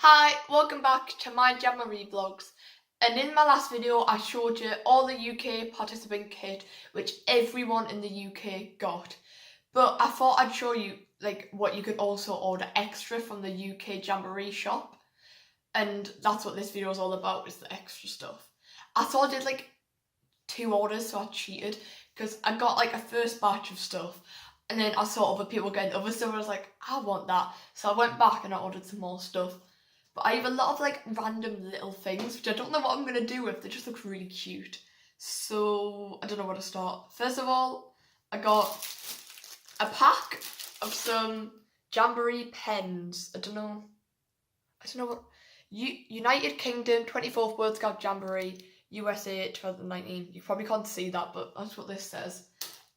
Hi, welcome back to my Jamboree vlogs. And in my last video I showed you all the UK participant kit which everyone in the UK got. But I thought I'd show you what you could also order extra from the UK Jamboree shop. And that's what this video is all about, is the extra stuff. I thought I did 2 orders, so I cheated because I got a first batch of stuff. And then I saw other people getting other stuff and I was like, I want that. So I went back and I ordered some more stuff. But I have a lot of random little things, which I don't know what I'm going to do with. They just look really cute. So I don't know where to start. First of all, I got a pack of some Jamboree pens. I don't know what. United Kingdom 24th World Scout Jamboree, USA 2019. You probably can't see that, but that's what this says.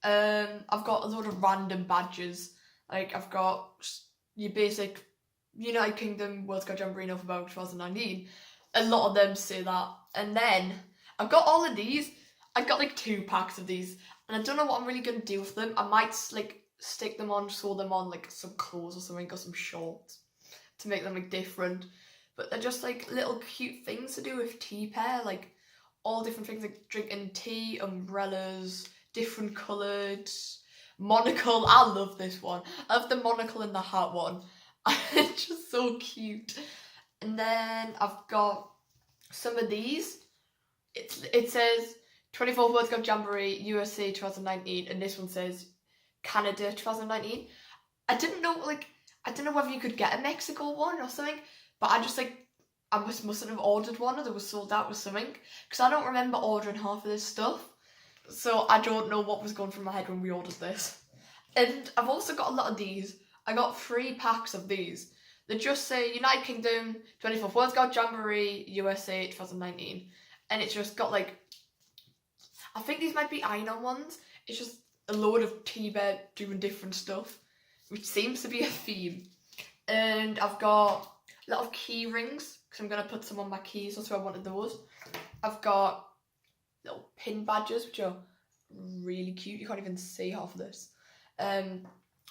I've got a lot of random badges. I've got your basic United Kingdom World Scout Jamboree North about 2019. A lot of them say that. And then I've got all of these. I got 2 packs of these, and I don't know what I'm really gonna do with them. I might stick them on, sew them on some clothes or something, or some shorts to make them different. But they're just little cute things to do with tea pair, all different things, drinking tea, umbrellas, different coloured, monocle. I love this one. I love the monocle and the hat one. It's just so cute. And then I've got some of these. It says 24th World Scout Jamboree USA 2019, and this one says Canada 2019. I didn't know whether you could get a Mexico one or something, but I just I mustn't have ordered one, or they were sold out or something, because I don't remember ordering half of this stuff. So I don't know what was going through my head when we ordered this. And I've also got a lot of these. I got 3 packs of these. They just say United Kingdom 24th World Scout Jamboree USA 2019. And it's just got I think these might be iron-on ones. It's just a load of tea bear doing different stuff, which seems to be a theme. And I've got a lot of key rings, because I'm going to put some on my keys, that's why I wanted those. I've got little pin badges, which are really cute. You can't even see half of this.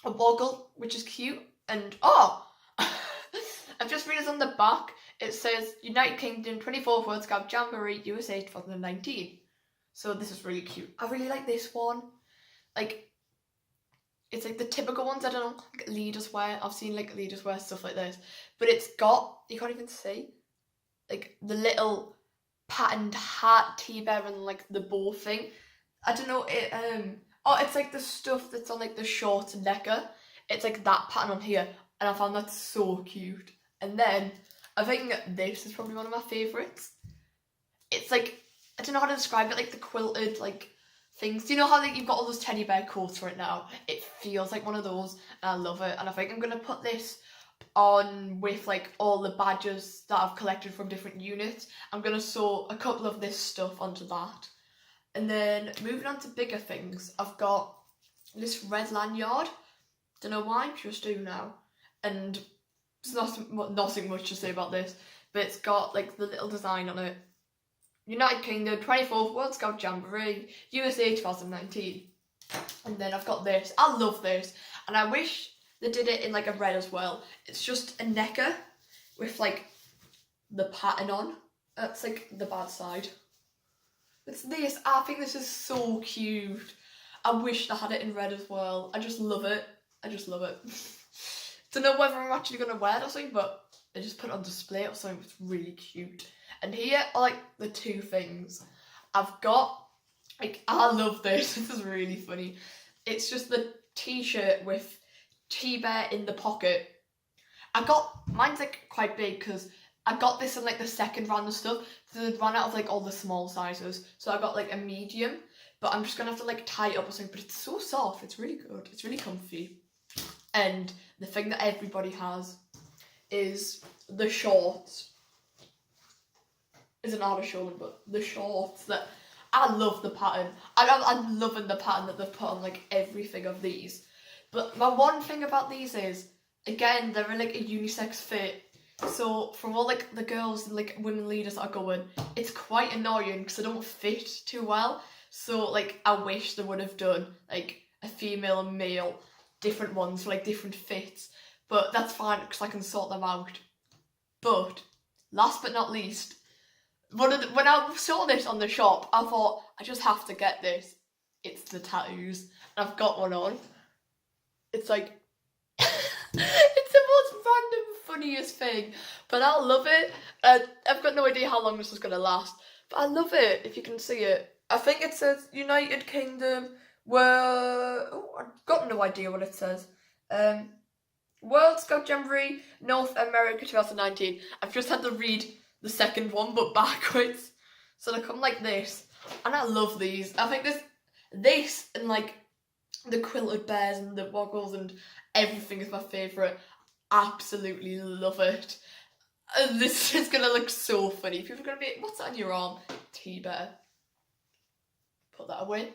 A boggle, which is cute, and I've just realised on the back it says United Kingdom 24th World Scout Jamboree USA 2019. So this is really cute. I really like this one. It's the typical ones, I don't know, leaders wear. I've seen leaders wear stuff like this, but it's got, you can't even see, the little patterned hat, tea bear, and the bow thing. I don't know, it's the stuff that's on the short necker. It's that pattern on here, and I found that so cute. And then I think this is probably one of my favourites. It's I don't know how to describe it, the quilted things. Do you know how you've got all those teddy bear coats right now? It feels like one of those, and I love it. And I think I'm gonna put this on with all the badges that I've collected from different units. I'm gonna sew a couple of this stuff onto that. And then moving on to bigger things, I've got this red lanyard. Don't know why, just do now. And there's nothing much to say about this, but it's got the little design on it. United Kingdom 24th World Scout Jamboree USA 2019. And then I've got this. I love this, and I wish they did it in a red as well. It's just a necker with the pattern on. That's the bad side. It's this. I think this is so cute. I wish they had it in red as well. I just love it. Don't know whether I'm actually going to wear it or something, but I just put it on display or something. It's really cute. And here are the 2 things. I've got, I love this. This is really funny. It's just the t-shirt with tea bear in the pocket. Mine's quite big because I got this in the second round of stuff. So they'd run out of all the small sizes. So I got a medium, but I'm just gonna have to tie it up or something. But it's so soft. It's really good. It's really comfy. And the thing that everybody has is the shorts. Isn't hard to show them, but the shorts that I love the pattern. I'm loving the pattern that they've put on everything of these. But my one thing about these is, again, they're in a unisex fit. So from all the girls and women leaders that are going, it's quite annoying because they don't fit too well. So I wish they would have done a female and male, different ones for different fits. But that's fine because I can sort them out. But last but not least, when I saw this on the shop, I thought I just have to get this. It's the tattoos. I've got one on. It's like it's the most random, funniest thing, but I love it. I've got no idea how long this is gonna last, but I love it. If you can see it, I think it says United Kingdom. I've got no idea what it says. World Scout Jamboree, North America 2019. I've just had to read the second one, but backwards. So they come like this, and I love these. I think this and like the quilted bears and the woggles and everything is my favourite. Absolutely love it. This is gonna look so funny. People are gonna be, what's that on your arm? T-bear. Put that away.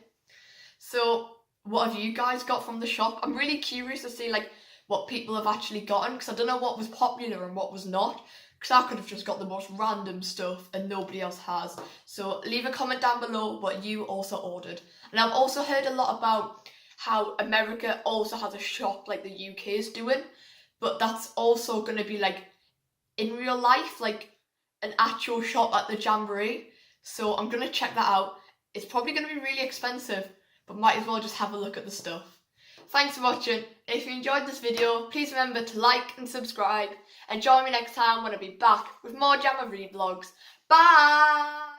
So, what have you guys got from the shop? I'm really curious to see like what people have actually gotten, because I don't know what was popular and what was not, because I could have just got the most random stuff and nobody else has. So leave a comment down below what you also ordered. And I've also heard a lot about how America also has a shop like the UK is doing, but that's also going to be like in real life, like an actual shop at the Jamboree. So I'm going to check that out. It's probably going to be really expensive, but might as well just have a look at the stuff. Thanks for watching. If you enjoyed this video, please remember to like and subscribe, and join me next time when I'll be back with more Jamboree vlogs. Bye!